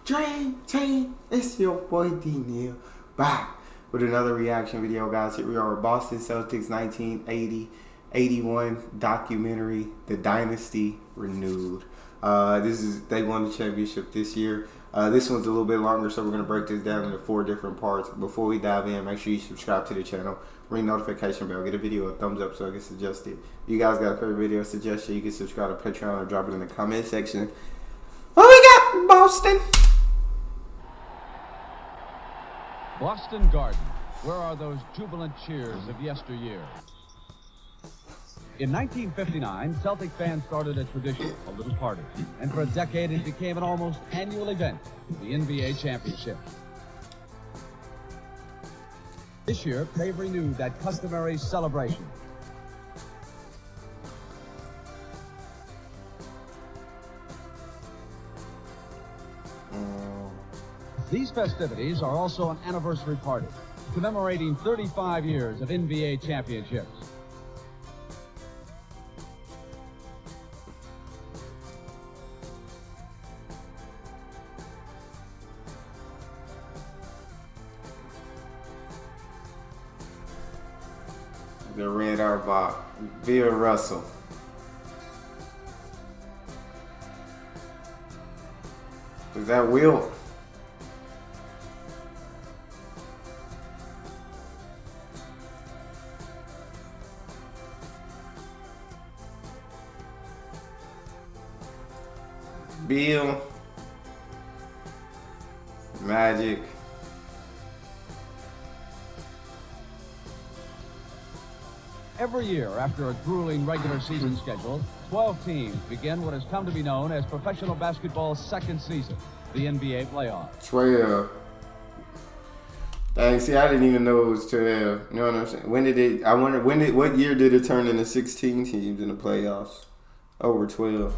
Dream Team, it's your boy Neal back with another reaction video, guys. Here we are with Boston Celtics 1980-81 documentary, The Dynasty Renewed. They won the championship this year. This one's a little bit longer, so we're going to break this down into 4 different parts. Before we dive in, make sure you subscribe to the channel, ring notification bell, get a video a thumbs up so it gets suggested. If you guys got a favorite video suggestion, you can subscribe to Patreon or drop it in the comment section. What we got, Boston? Boston Garden, where are those jubilant cheers of yesteryear? In 1959, Celtic fans started a tradition, a little party, and for a decade it became an almost annual event, the NBA Championship. This year, they've renewed that customary celebration. These festivities are also an anniversary party, commemorating 35 years of NBA championships. The red Arbok, Bill Russell. Is that Will? Bill, Magic. Every year, after a grueling regular season schedule, 12 teams begin what has come to be known as professional basketball's second season, the NBA playoffs. 12. Dang, see, I didn't even know it was 12. You know what I'm saying? What year did it turn into 16 teams in the playoffs? Over 12.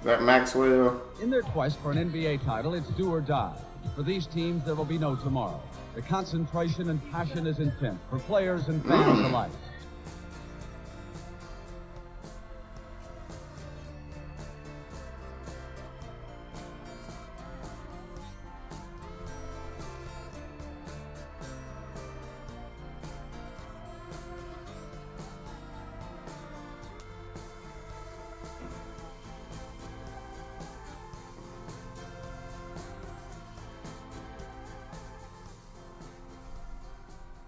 Is that Maxwell? In their quest for an NBA title, it's do or die. For these teams, there will be no tomorrow. The concentration and passion is intense for players and fans alike.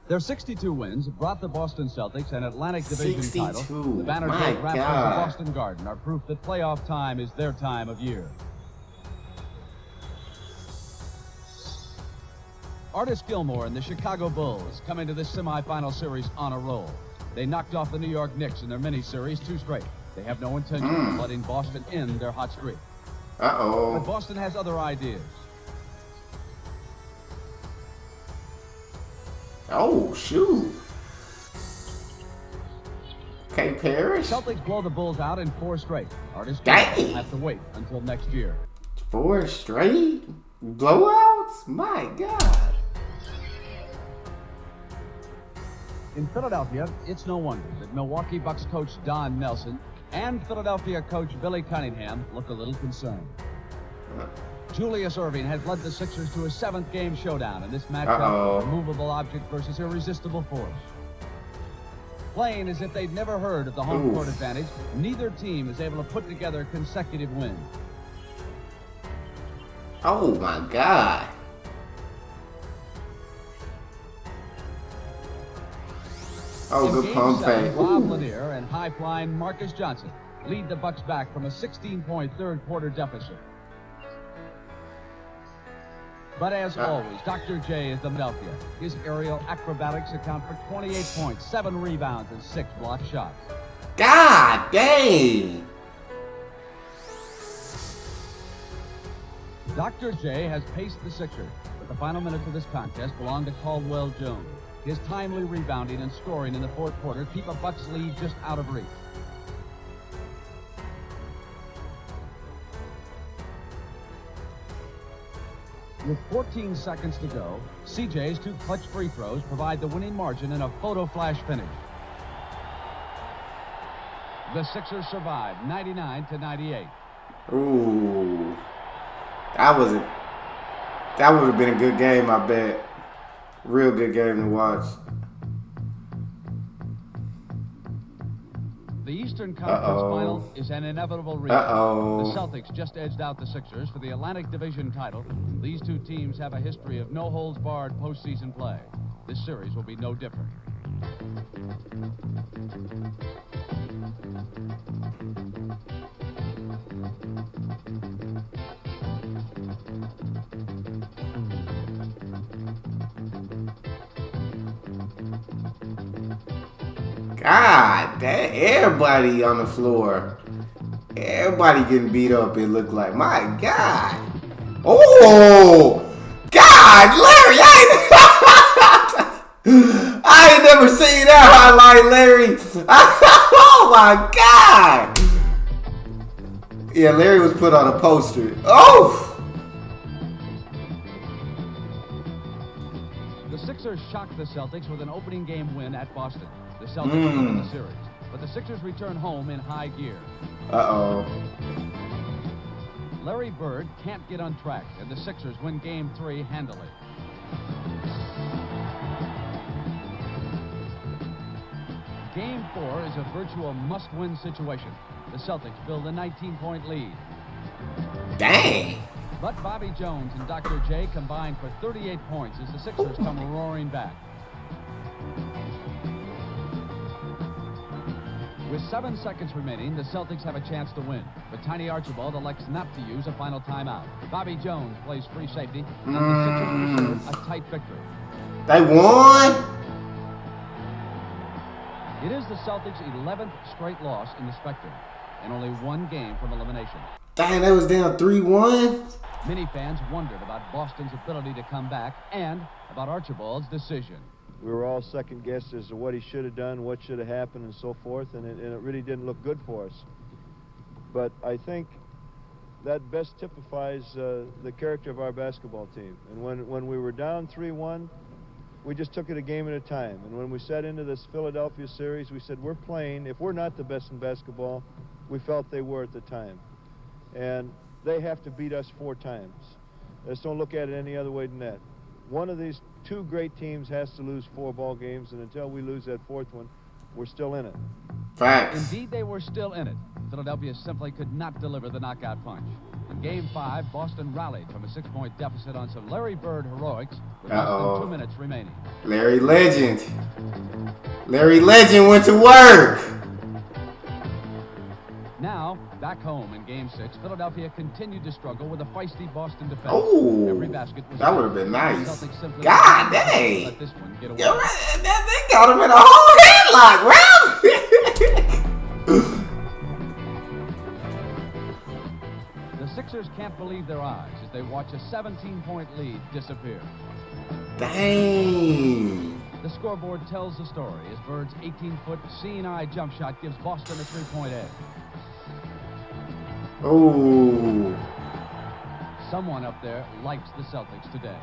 Their 62 wins brought the Boston Celtics an Atlantic Division title. The banner coat wrapped around the Boston Garden are proof that playoff time is their time of year. Artis Gilmore and the Chicago Bulls come into this semifinal series on a roll. They knocked off the New York Knicks in their mini-series 2 straight. They have no intention of letting Boston end their hot streak. But Boston has other ideas. Oh, shoot. Okay, Parrish. Celtics blow the Bulls out in 4 straight. Artis Gilmore will have to wait until next year. 4 straight? Blowouts? My God. In Philadelphia, it's no wonder that Milwaukee Bucks coach Don Nelson and Philadelphia coach Billy Cunningham look a little concerned. Julius Erving has led the Sixers to a 7th game showdown in this matchup, immovable object versus irresistible force. Playing as if they'd never heard of the home court advantage, neither team is able to put together consecutive wins. Oh my God. Oh, good pump fake. Bob Lanier and high-flying Marcus Johnson lead the Bucks back from a 16-point third-quarter deficit. But as always, Dr. J is the Philadelphia. His aerial acrobatics account for 28 points, 7 rebounds, and 6 blocked shots. God dang! Dr. J has paced the Sixers, but the final minutes of this contest belong to Caldwell Jones. His timely rebounding and scoring in the 4th quarter keep a Bucks lead just out of reach. With 14 seconds to go, CJ's 2 clutch free throws provide the winning margin in a photo flash finish. The Sixers survived 99-98. Ooh. That would have been a good game, I bet. Real good game to watch. The Eastern Conference Final is an inevitable rematch. The Celtics just edged out the Sixers for the Atlantic Division title. These two teams have a history of no-holds-barred postseason play. This series will be no different. God, that everybody on the floor. Everybody getting beat up, it looked like. My God. Oh! God, Larry, I ain't never seen that highlight, Larry. Oh, my God. Yeah, Larry was put on a poster. Oh! The Sixers shocked the Celtics with an opening game win at Boston. The Celtics win the series, but the Sixers return home in high gear. Larry Bird can't get on track, and the Sixers win Game 3 handily. Game 4 is a virtual must-win situation. The Celtics build a 19-point lead. Dang! But Bobby Jones and Dr. J combine for 38 points as the Sixers come roaring back. With 7 seconds remaining, the Celtics have a chance to win, but Tiny Archibald elects not to use a final timeout. Bobby Jones plays free safety, and the Sixers preserve a tight victory. They won? It is the Celtics' 11th straight loss in the Spectrum, and only one game from elimination. Dang, they was down 3-1? Many fans wondered about Boston's ability to come back and about Archibald's decision. We were all second-guessed as to what he should have done, what should have happened, and so forth, and it really didn't look good for us. But I think that best typifies the character of our basketball team. And when we were down 3-1, we just took it a game at a time. And when we set into this Philadelphia series, we said, we're playing. If we're not the best in basketball, we felt they were at the time. And they have to beat us 4 times. Let's don't look at it any other way than that. One of these 2 great teams has to lose 4 ball games, and until we lose that 4th one, we're still in it. Facts. Indeed, they were still in it. Philadelphia simply could not deliver the knockout punch. In Game 5, Boston rallied from a 6-point deficit on some Larry Bird heroics with less than 2 minutes remaining. Larry Legend. Larry Legend went to work. Now, back home in Game 6, Philadelphia continued to struggle with a feisty Boston defense. Oh, every basket was that would have been nice. God dang. Let this one get away. They got him in a whole headlock, The Sixers can't believe their eyes as they watch a 17-point lead disappear. Dang. The scoreboard tells the story as Bird's 18-foot seeing-eye jump shot gives Boston a 3-point edge. Oh. Someone up there likes the Celtics today.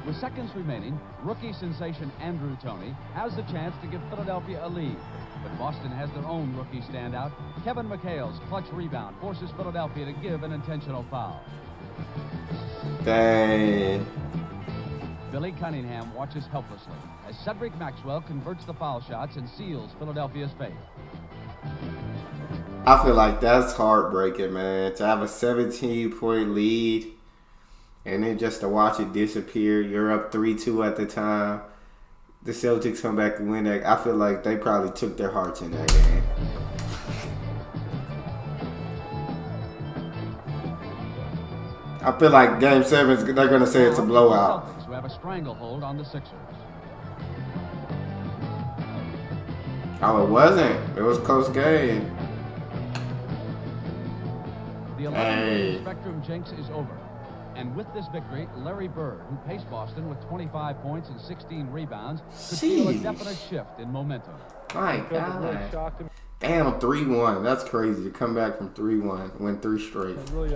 With seconds remaining, rookie sensation Andrew Toney has the chance to give Philadelphia a lead. But Boston has their own rookie standout. Kevin McHale's clutch rebound forces Philadelphia to give an intentional foul. Dang. Billy Cunningham watches helplessly as Cedric Maxwell converts the foul shots and seals Philadelphia's fate. I feel like that's heartbreaking, man. To have a 17-point lead and then just to watch it disappear. You're up 3-2 at the time. The Celtics come back and win that. I feel like they probably took their hearts in that game. I feel like Game 7, they're going to say it's a blowout. The Celtics, who have a stranglehold on the Sixers. Oh, it wasn't. It was a close game. The 11th Spectrum jinx is over. And with this victory, Larry Bird, who paced Boston with 25 points and 16 rebounds, could feel a definite shift in momentum. My God. Damn, 3-1. That's crazy to come back from 3-1, win 3 straight. It really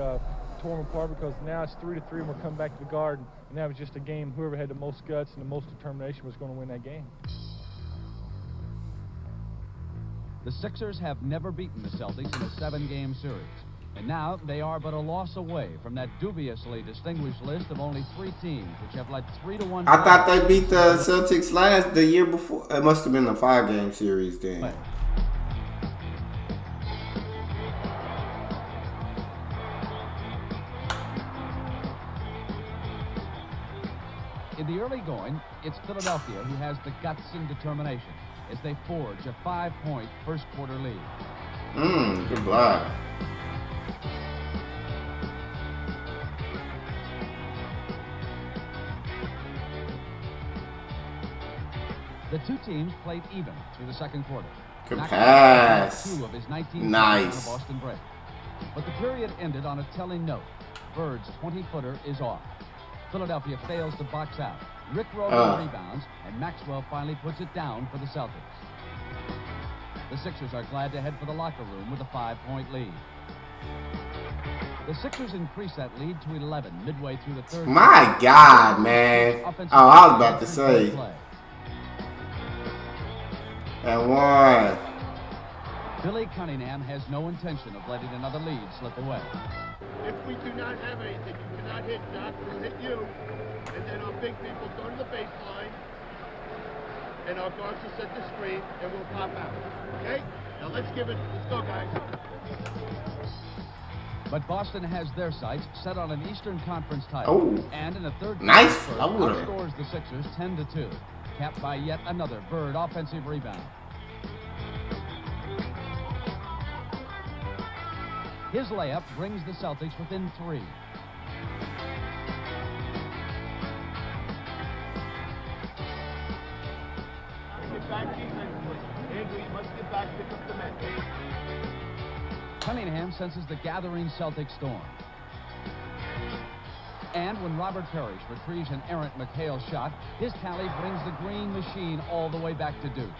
tore them apart because now it's 3-3 and we're coming back to the Garden. And that was just a game, whoever had the most guts and the most determination was going to win that game. The Sixers have never beaten the Celtics in a 7-game series. And now they are but a loss away from that dubiously distinguished list of only 3 teams which have led 3-1. I thought they beat the Celtics the year before. It must have been a 5-game series then. In the early going, it's Philadelphia who has the guts and determination as they forge a 5-point first-quarter lead. Good block. The two teams played even through the second quarter. Good pass. 2 of his 19 nice. On a Boston break. But the period ended on a telling note. Bird's 20-footer is off. Philadelphia fails to box out. Rick Rhodes rebounds, and Maxwell finally puts it down for the Celtics. The Sixers are glad to head for the locker room with a 5-point lead. The Sixers increase that lead to 11 midway through the third. My God, man. Oh, I was about to say. And 1. Billy Cunningham has no intention of letting another lead slip away. If we do not have anything, you cannot hit Doc. We'll hit you. And then our big people go to the baseline. And our guards will set the screen, and we'll pop out. Okay? Now let's give it. Let's go, guys. But Boston has their sights set on an Eastern Conference title. Oh. And in the third nice. outscores the Sixers 10-2. Capped by yet another Bird offensive rebound. His layup brings the Celtics within 3. Get back defensively. Andrew, you must get back, pick up the men. Cunningham senses the gathering Celtic storm. And when Robert Parrish retrieves an errant McHale shot, his tally brings the green machine all the way back to deuce.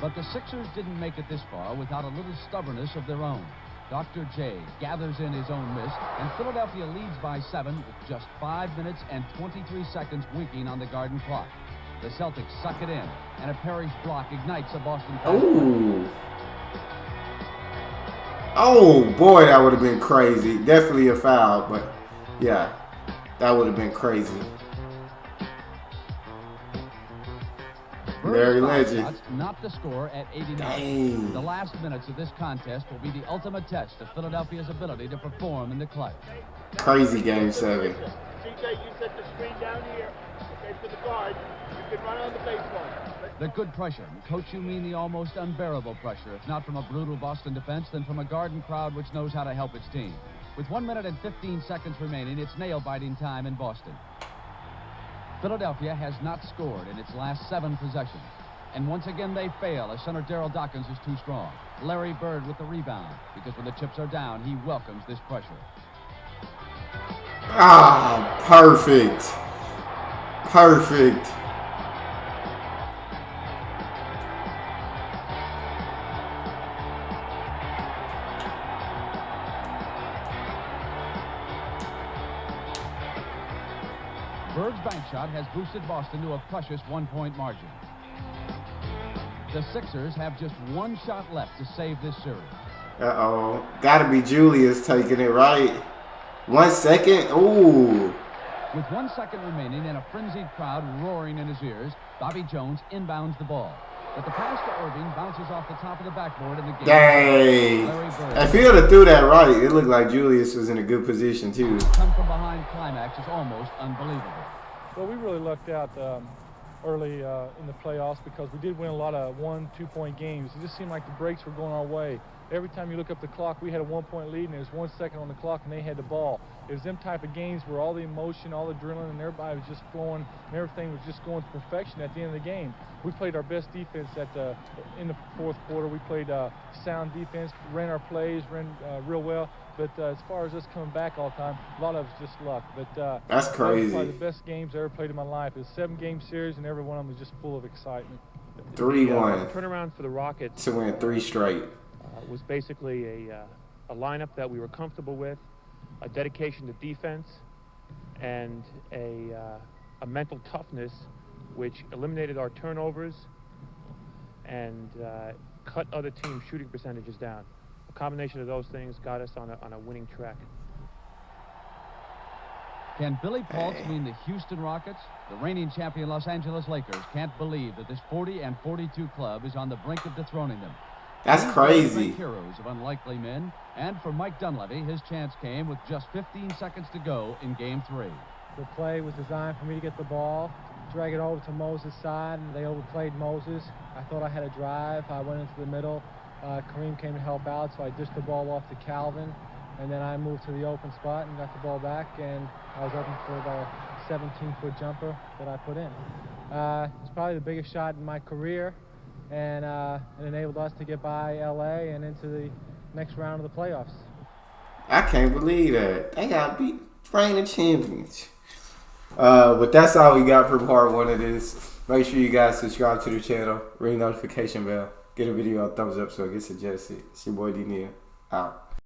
But the Sixers didn't make it this far without a little stubbornness of their own. Dr. J gathers in his own miss, and Philadelphia leads by 7 with just 5 minutes and 23 seconds winking on the Garden clock. The Celtics suck it in, and a Parrish block ignites a Boston fast break. Oh, boy, that would have been crazy. Definitely a foul, but yeah, that would have been crazy. Larry Legend. Not to score at 89. Dang. The last minutes of this contest will be the ultimate test of Philadelphia's ability to perform in the clutch. Crazy game 7. CJ, you set the screen down here. Okay, for the guard. You can run on the baseline. The good pressure. Coach, you mean the almost unbearable pressure, if not from a brutal Boston defense, then from a Garden crowd which knows how to help its team. With 1 minute and 15 seconds remaining, it's nail-biting time in Boston. Philadelphia has not scored in its last 7 possessions. And once again they fail as center Daryl Dawkins is too strong. Larry Bird with the rebound, because when the chips are down, he welcomes this pressure. Ah, perfect. Perfect. Bird's bank shot has boosted Boston to a precious 1-point margin. The Sixers have just 1 shot left to save this series. Uh-oh. Gotta be Julius taking it, right? 1 second? Ooh. With 1 second remaining and a frenzied crowd roaring in his ears, Bobby Jones inbounds the ball. But the pass to Irving bounces off the top of the backboard in the game. Dang. If he would have threw that right, it looked like Julius was in a good position, too. Come from behind climax is almost unbelievable. Well, we really lucked out early in the playoffs because we did win a lot of 1-2 point games. It just seemed like the breaks were going our way. Every time you look up the clock, we had a 1-point lead, and there was 1 second on the clock, and they had the ball. It was them type of games where all the emotion, all the adrenaline, and everybody was just flowing, and everything was just going to perfection at the end of the game. We played our best defense in the fourth quarter. We played sound defense, ran our plays, ran real well. But as far as us coming back all the time, a lot of it's just luck. But that's crazy. That was probably the best games I ever played in my life. It was a 7-game series, and every one of them was just full of excitement. 3-1. Turnaround for the Rockets to win 3 straight. Was basically a lineup that we were comfortable with, a dedication to defense, and a mental toughness which eliminated our turnovers and cut other teams' shooting percentages down. A combination of those things got us on a winning track. Can Billy Paultz mean the Houston Rockets? The reigning champion Los Angeles Lakers can't believe that this 40 and 42 club is on the brink of dethroning them. That's crazy. Heroes of unlikely men, and for Mike Dunleavy, his chance came with just 15 seconds to go in Game 3. The play was designed for me to get the ball, drag it over to Moses' side, and they overplayed Moses. I thought I had a drive. I went into the middle. Kareem came to help out, so I dished the ball off to Calvin, and then I moved to the open spot and got the ball back, and I was open for the 17-foot jumper that I put in. It's probably the biggest shot in my career, and it enabled us to get by LA and into the next round of the playoffs. I can't believe that. They got beat reigning champions. But that's all we got for part 1 of this. Make sure you guys subscribe to the channel, ring the notification bell, get a video a thumbs up so it gets suggested. It's your boy D Neal. Out.